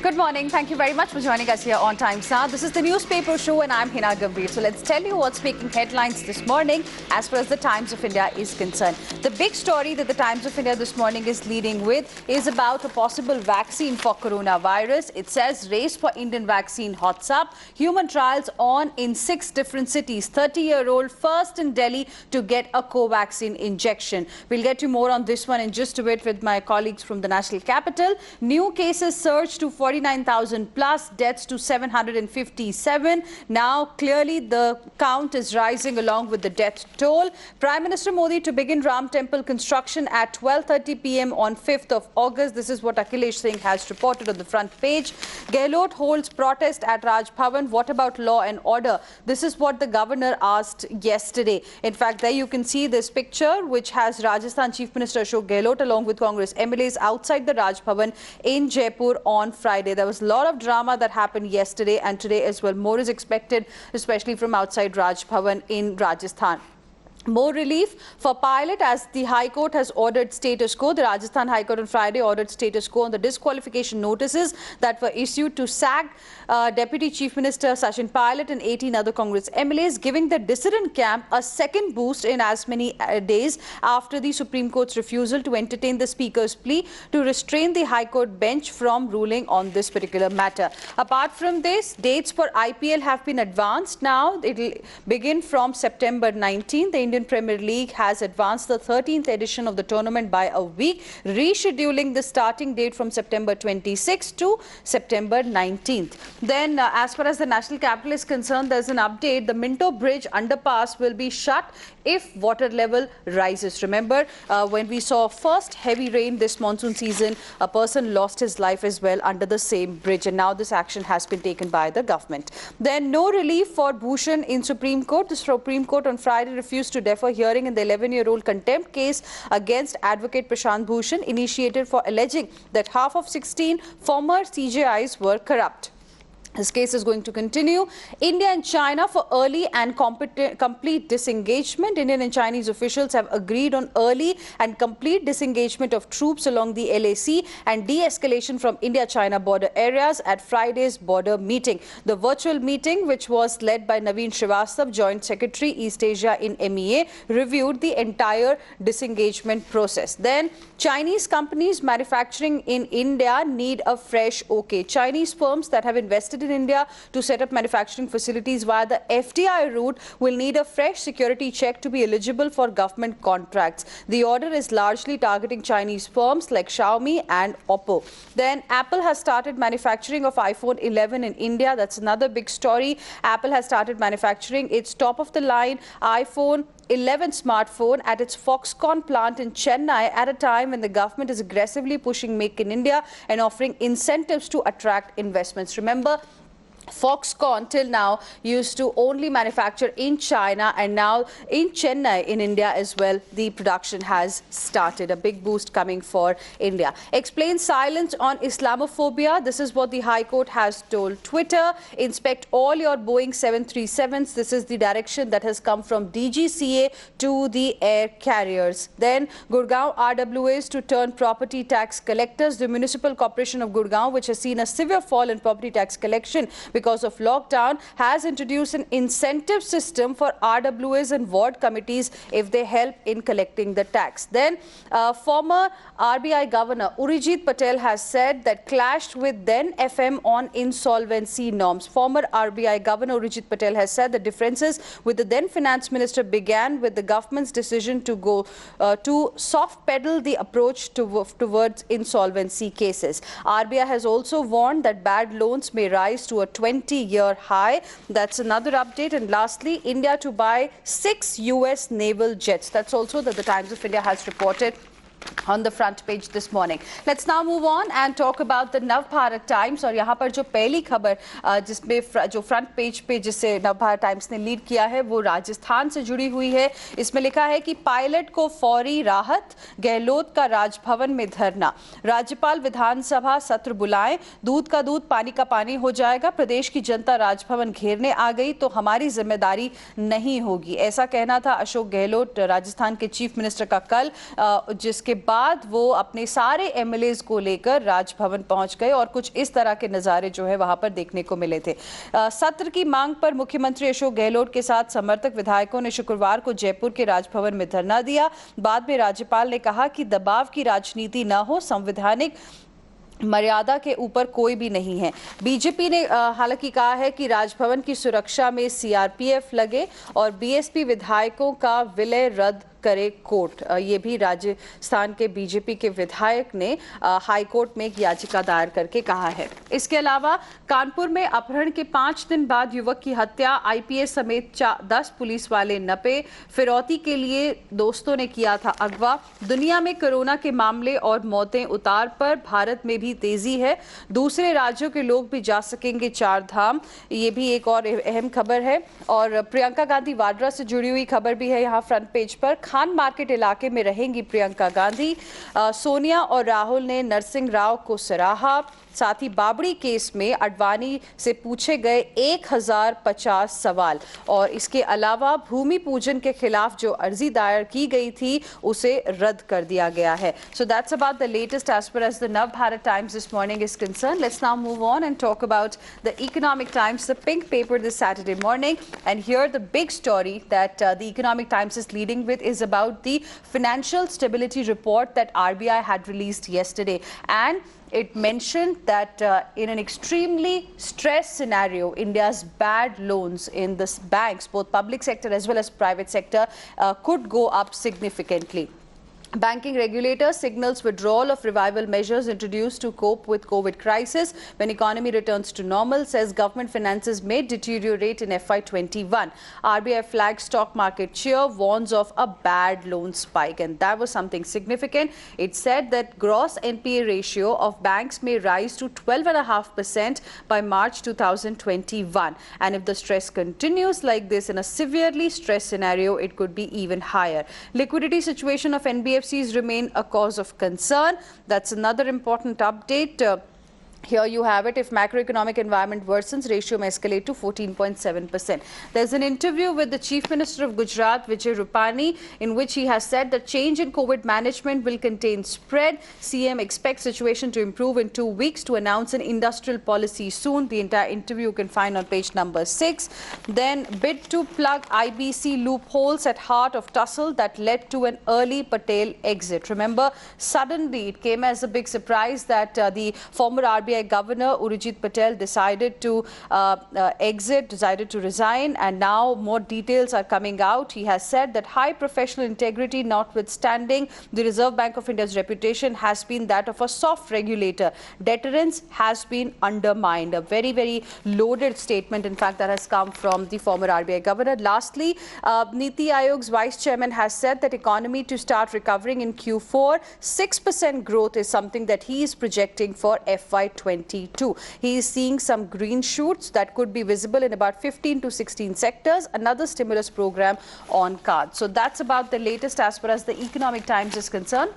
Good morning. Thank you very much for joining us here on Times Now. This is the newspaper show and I'm Hina Gambhir. So let's tell you what's making headlines this morning as far as the Times of India is concerned. The big story that the Times of India this morning is leading with is about a possible vaccine for coronavirus. It says race for Indian vaccine hots up. Human trials on in 6 different cities. 30-year-old first in Delhi to get a Covaxin injection. We'll get to more on this one in just a bit with my colleagues from the national capital. New cases surged to 49,000 plus, deaths to 757. Now, clearly, the count is rising along with the death toll. Prime Minister Modi to begin Ram Temple construction at 12:30 p.m. on 5th of August. This is what Akhilesh Singh has reported on the front page. Gehlot holds protest at Raj Bhavan. What about law and order? This is what the governor asked yesterday. In fact, there you can see this picture, which has Rajasthan Chief Minister Ashok Gehlot along with Congress MLAs outside the Raj Bhavan in Jaipur on Friday. There was a lot of drama that happened yesterday and today as well. More is expected, especially from outside Raj Bhavan in Rajasthan. More relief for Pilot as the High Court has ordered status quo. The Rajasthan High Court on Friday ordered status quo on the disqualification notices that were issued to sack Deputy Chief Minister Sachin Pilot and 18 other Congress MLAs, giving the dissident camp a second boost in as many days after the Supreme Court's refusal to entertain the Speaker's plea to restrain the High Court bench from ruling on this particular matter. Apart from this, dates for IPL have been advanced. Now it will begin from September 19th. The Indian Premier League has advanced the 13th edition of the tournament by a week, rescheduling the starting date from September 26th to September 19th. Then, as far as the national capital is concerned, there's an update. The Minto Bridge underpass will be shut if water level rises. Remember, when we saw first heavy rain this monsoon season, a person lost his life as well under the same bridge, and now this action has been taken by the government. Then, no relief for Bhushan in Supreme Court. The Supreme Court on Friday refused to defer hearing in the 11-year-old contempt case against advocate Prashant Bhushan, initiated for alleging that half of 16 former CJIs were corrupt. This case is going to continue. India and China for early and complete disengagement. Indian and Chinese officials have agreed on early and complete disengagement of troops along the LAC and de-escalation from India-China border areas at Friday's border meeting. The virtual meeting, which was led by Naveen Srivastava, Joint Secretary East Asia in MEA, reviewed the entire disengagement process. Then, Chinese companies manufacturing in India need a fresh OK. Chinese firms that have invested in India to set up manufacturing facilities via the FDI route will need a fresh security check to be eligible for government contracts. The order is largely targeting Chinese firms like Xiaomi and Oppo. Then Apple has started manufacturing of iPhone 11 in India. That's another big story. Apple has started manufacturing its top-of-the-line iPhone 11 smartphone at its Foxconn plant in Chennai at a time when the government is aggressively pushing Make in India and offering incentives to attract investments. Remember, Foxconn till now used to only manufacture in China, and now in Chennai in India as well, the production has started. A big boost coming for India. Explain silence on Islamophobia. This is what the High Court has told Twitter. Inspect all your Boeing 737s. This is the direction that has come from DGCA to the air carriers. Then Gurgaon RWAs to turn property tax collectors. The Municipal Corporation of Gurgaon, which has seen a severe fall in property tax collection because of lockdown, has introduced an incentive system for RWAs and ward committees if they help in collecting the tax. Then former RBI Governor Urjit Patel has said that clashed with then FM on insolvency norms. Former RBI Governor Urjit Patel has said the differences with the then Finance Minister began with the government's decision to go to soft pedal the approach towards insolvency cases. RBI has also warned that bad loans may rise to a 20-year high. That's another update. And lastly, India to buy 6 US naval jets. That's also that the Times of India has reported on the front page this morning. Let's now move on and talk about the Navbharat Times. और यहाँ पर जो पहली खबर जिसमें जो front page पे जिसे नवभारत टाइम्स ने लीड किया है वो राजस्थान से जुड़ी हुई है. इसमें लिखा है कि पायलट को फौरी राहत, गहलोत का राजभवन में धरना, राज्यपाल विधानसभा सत्र बुलाएं, दूध का दूध पानी का पानी हो जाएगा, प्रदेश की जनता राजभवन घेरने आ गई तो हमारी जिम्मेदारी नहीं होगी. ऐसा कहना था अशोक गहलोत राजस्थान के चीफ मिनिस्टर का कल, जिसके बाद वो अपने सारे एमएलएज को लेकर राजभवन पहुंच गए और कुछ इस तरह के नज़ारे जो है वहां पर देखने को मिले थे। सत्र की मांग पर मुख्यमंत्री अशोक गहलोत के साथ समर्थक विधायकों ने शुक्रवार को जयपुर के राजभवन में धरना दिया। बाद में राज्यपाल ने कहा कि दबाव की राजनीति न हो, संवैधानिक मर्यादा के ऊपर कोई भी नहीं है। बीजेपी ने हालांकि कहा है कि राजभवन की सुरक्षा में सीआरपीएफ लगे और बीएसपी विधायकों का विलय रद्द करे कोर्ट। ये भी राजस्थान के बीजेपी के विधायक ने हाई कोर्ट में एक याचिका दायर करके कहा है। इसके अलावा कानपुर में अपहरण के 5 दिन बाद युवक की हत्या, आईपीएस समेत 10 पुलिस वाले नपे, फिरौती के लिए दोस्तों ने किया था अगवा। दुनिया में कोरोना के मामले और मौतें उतार पर, भारत में भी तेजी है, दूसरे राज्यों के लोग भी जा सकेंगे 4 धाम। ये भी एक और अहम खबर है। और प्रियंका गांधी वाड्रा से जुड़ी हुई खबर भी है यहाँ फ्रंट पेज पर। खान मार्केट इलाके में रहेंगी प्रियंका गांधी। सोनिया और राहुल ने नरसिंह राव को सराहा। साथ ही बाबरी केस में अडवाणी से पूछे गए 1050 सवाल। और इसके अलावा भूमि पूजन के खिलाफ जो अर्जी दायर की गई थी उसे रद्द कर दिया गया है। So that's about the latest as far as the Navbharat Times this morning is concerned. Let's now move on and talk about the Economic Times, the pink paper this Saturday morning. And here the big story that the Economic Times is leading with is about the financial stability report that RBI had released yesterday. And it mentioned that in an extremely stressed scenario, India's bad loans in the banks, both public sector as well as private sector, could go up significantly. Banking regulator signals withdrawal of revival measures introduced to cope with COVID crisis when economy returns to normal, says government finances may deteriorate in FY21. RBI flags stock market cheer, warns of a bad loan spike, and that was something significant. It said that gross NPA ratio of banks may rise to 12.5% by March 2021, and if the stress continues like this in a severely stressed scenario, it could be even higher. Liquidity situation of NBFCs remain a cause of concern. That's another important update. Here you have it. If macroeconomic environment worsens, ratio may escalate to 14.7%. There's an interview with the Chief Minister of Gujarat, Vijay Rupani, in which he has said that change in COVID management will contain spread. CM expects situation to improve in 2 weeks to announce an industrial policy soon. The entire interview you can find on page number 6. Then bid to plug IBC loopholes at heart of tussle that led to an early Patel exit. Remember, suddenly it came as a big surprise that the former RBI Governor Urjit Patel decided to exit, decided to resign, and now more details are coming out. He has said that high professional integrity notwithstanding, the Reserve Bank of India's reputation has been that of a soft regulator. Deterrence has been undermined. A very, very loaded statement, in fact, that has come from the former RBI Governor. Lastly, NITI Aayog's Vice Chairman has said that economy to start recovering in Q4. 6% growth is something that he is projecting for FY22. He is seeing some green shoots that could be visible in about 15 to 16 sectors. Another stimulus program on card. So that's about the latest as far as the Economic Times is concerned.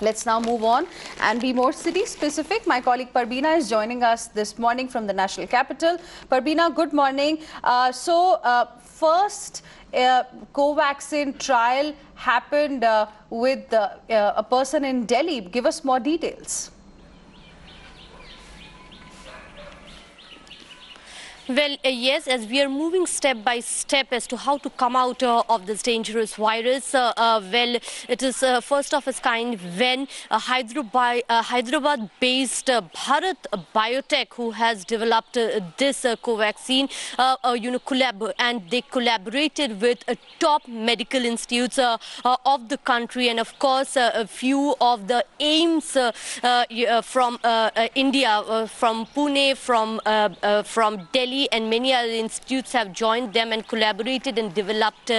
Let's now move on and be more city specific. My colleague Parbina is joining us this morning from the national capital. Parbina, good morning. First, Covaxin trial happened with a person in Delhi. Give us more details. Well, yes, as we are moving step by step as to how to come out of this dangerous virus, well, it is first of its kind when Hyderabad-based Bharat Biotech, who has developed this Covaxin, and they collaborated with top medical institutes of the country, and of course, a few of the aims from India, from Pune, from Delhi, and many other institutes have joined them and collaborated and developed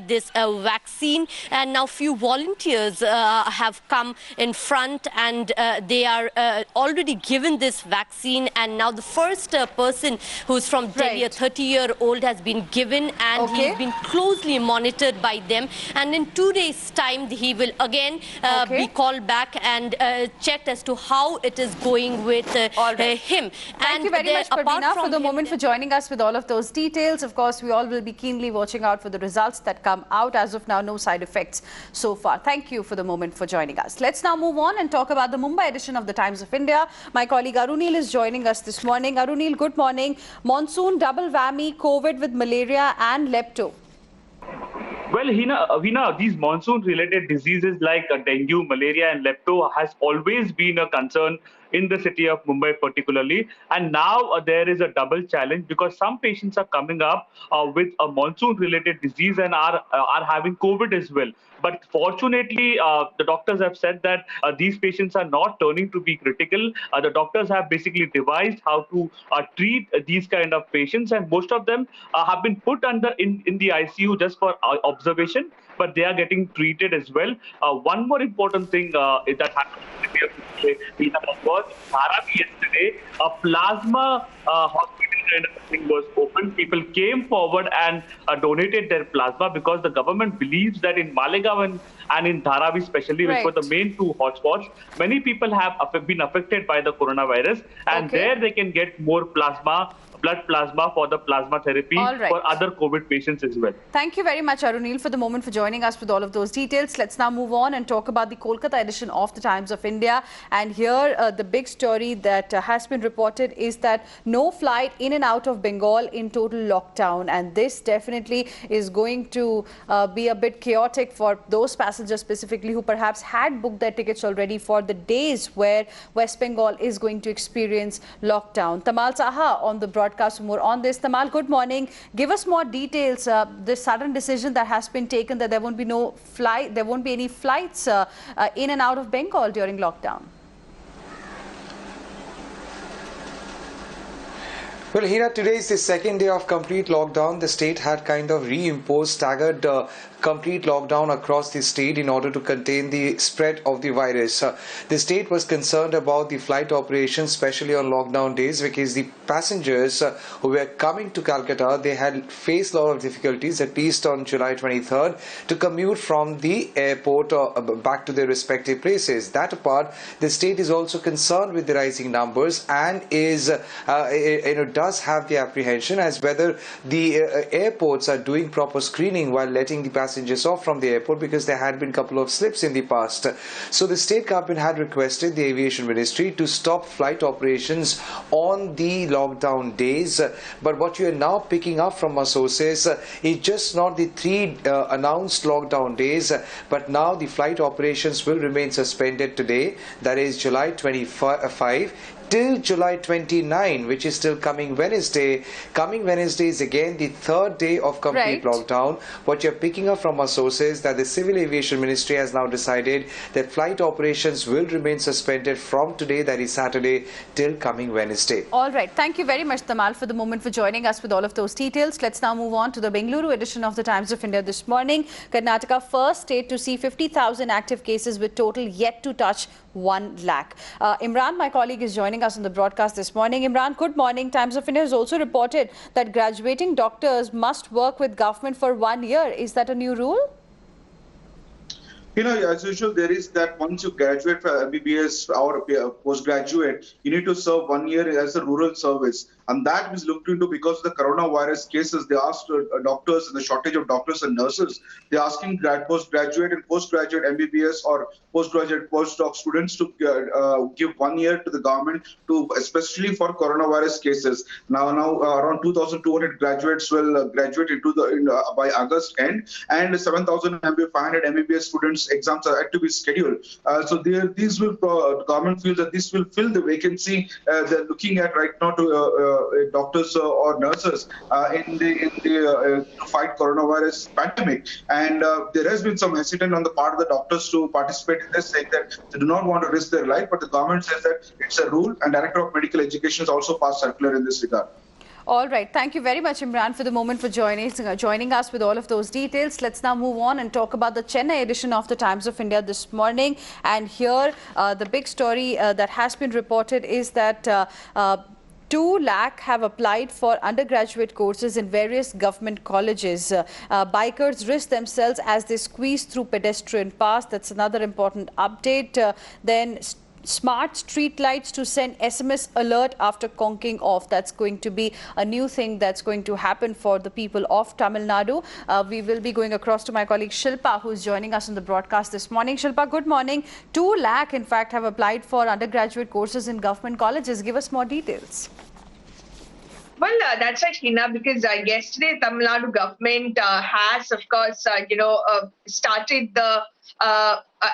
this vaccine. And now few volunteers have come in front, and they are already given this vaccine. And now the first person who's from Delhi, a 30-year-old, has been given, and he's been closely monitored by them. And in 2 days' time, he will again be called back and checked as to how it is going with him. Thank you very much, Parbina, for the moment for joining us with all of those details. Of course, we all will be keenly watching out for the results that come out. As of now, no side effects so far. Thank you for the moment for joining us. Let's now move on and talk about the Mumbai edition of the Times of India. My colleague Arunil is joining us this morning. Arunil, good morning. Monsoon, double whammy, COVID with malaria and lepto. Well, Hina, these monsoon-related diseases like dengue, malaria and lepto has always been a concern in the city of Mumbai particularly. And now there is a double challenge because some patients are coming up with a monsoon-related disease and are having COVID as well. But fortunately, the doctors have said that these patients are not turning to be critical. The doctors have basically devised how to treat these kind of patients, and most of them have been put under in the ICU just for observation, but they are getting treated as well. One more important thing that happened was yesterday, a plasma hospital kind of thing was open. People came forward and donated their plasma because the government believes that in Malegaon and in Dharavi especially, which were the main two hotspots, many people have been affected by the coronavirus, and there they can get more plasma, blood plasma for the plasma therapy for other COVID patients as well. Thank you very much, Arunil, for the moment for joining us with all of those details. Let's now move on and talk about the Kolkata edition of the Times of India. And here, the big story that has been reported is that no flight in and out of Bengal in total lockdown. And this definitely is going to be a bit chaotic for those passengers specifically who perhaps had booked their tickets already for the days where West Bengal is going to experience lockdown. Tamal Saha on the broadcast for more on this. Tamal, good morning. Give us more details. This sudden decision that has been taken that there won't be any flights in and out of Bengal during lockdown. Well, Hina, today is the second day of complete lockdown. The state had kind of reimposed staggered complete lockdown across the state in order to contain the spread of the virus. The state was concerned about the flight operations, especially on lockdown days, because the passengers who were coming to Calcutta, they had faced a lot of difficulties, at least on July 23rd, to commute from the airport back to their respective places. That apart, the state is also concerned with the rising numbers and is, does have the apprehension as whether the airports are doing proper screening while letting the passengers off from the airport, because there had been a couple of slips in the past. So the state government had requested the aviation ministry to stop flight operations on the lockdown days. But what you are now picking up from our sources is just not the three announced lockdown days, but now the flight operations will remain suspended today, that is July 25 till July 29, which is still coming Wednesday. Coming Wednesday is again the third day of complete lockdown. What you're picking up from our sources that the Civil Aviation Ministry has now decided that flight operations will remain suspended from today, that is Saturday, till coming Wednesday. All right. Thank you very much, Tamal, for the moment for joining us with all of those details. Let's now move on to the Bengaluru edition of the Times of India this morning. Karnataka, first state to see 50,000 active cases with total yet to touch 1 lakh. Imran, my colleague, is joining us on the broadcast this morning. Imran, good morning. Times of India has also reported that graduating doctors must work with government for 1 year. Is that a new rule? You know, as usual, there is that once you graduate for MBBS or postgraduate, you need to serve 1 year as a rural service. And that was looked into because of the coronavirus cases. They asked doctors and the shortage of doctors and nurses. They're asking postgraduate and postgraduate MBBS or postgraduate postdoc students to give 1 year to the government, to especially for coronavirus cases. Now around 2,200 graduates will graduate by August end, and 7,500 MBBS students exams are yet to be scheduled. So these will government feels that this will fill the vacancy they're looking at right now to doctors or nurses in the fight coronavirus pandemic. And there has been some hesitation on the part of the doctors to participate in this, saying that they do not want to risk their life, but the government says that it's a rule, and Director of Medical Education has also passed circular in this regard. All right. Thank you very much, Imran, for the moment for joining us with all of those details. Let's now move on and talk about the Chennai edition of the Times of India this morning. And here, the big story that has been reported is that 2 lakh have applied for undergraduate courses in various government colleges. Bikers risk themselves as they squeeze through pedestrian paths. That's another important update. Then smart street lights to send SMS alert after conking off. That's going to be a new thing that's going to happen for the people of Tamil Nadu. We will be going across to my colleague Shilpa, who's joining us on the broadcast this morning. Shilpa, good morning. 2 lakh, in fact, have applied for undergraduate courses in government colleges. Give us more details. Well, that's right, Hina, because yesterday Tamil Nadu government has, of course, started the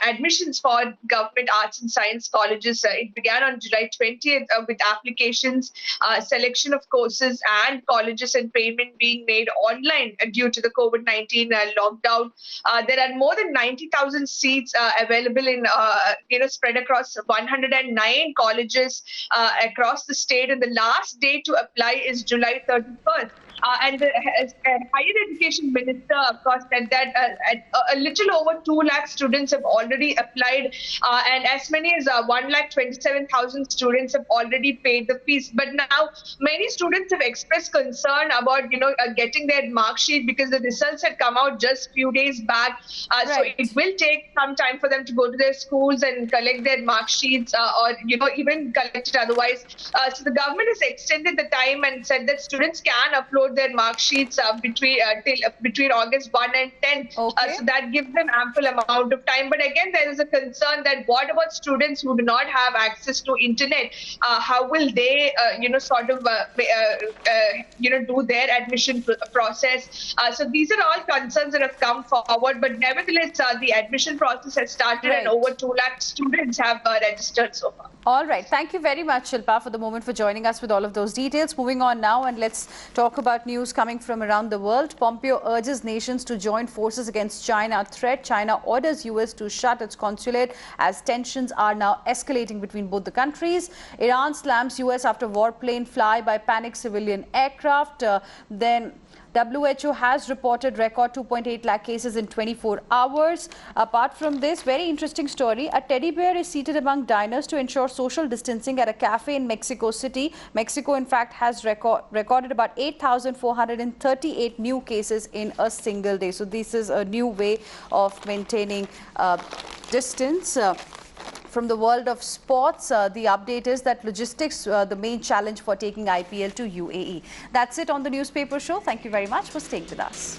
admissions for government arts and science colleges. It began on July 20th with applications, selection of courses and colleges and payment being made online due to the COVID-19 lockdown. There are more than 90,000 seats available in, spread across 109 colleges across the state. And the last day to apply is July 31st. And the Higher Education Minister, of course, said that a little over 2 lakh students have already applied, and as many as 1,27,000 students have already paid the fees. But now many students have expressed concern about, getting their mark sheet because the results had come out just few days back. Right. So it will take some time for them to go to their schools and collect their mark sheets, or even collect it otherwise. So the government has extended the time and said that students can upload their mark sheets between August 1 and 10. Okay. So that gives them ample amount of time. But again, there is a concern that what about students who do not have access to internet? How will they, do their admission process? So these are all concerns that have come forward. But nevertheless, the admission process has started, Right. and over 2 lakh students have registered so far. All right. Thank you very much, Shilpa, for the moment, for joining us with all of those details. Moving on now, and let's talk about news coming from around the world. Pompeo urges nations to join forces against China threat. China orders US to shut its consulate as tensions are now escalating between both the countries. Iran slams US after warplane fly by panicked civilian aircraft. Then WHO has reported record 2.8 lakh cases in 24 hours. Apart from this, very interesting story. A teddy bear is seated among diners to ensure social distancing at a cafe in Mexico City. Mexico, in fact, has recorded about 8,438 new cases in a single day. So this is a new way of maintaining distance. From the world of sports, the update is that logistics, the main challenge for taking IPL to UAE. That's it on the newspaper show. Thank you very much for staying with us.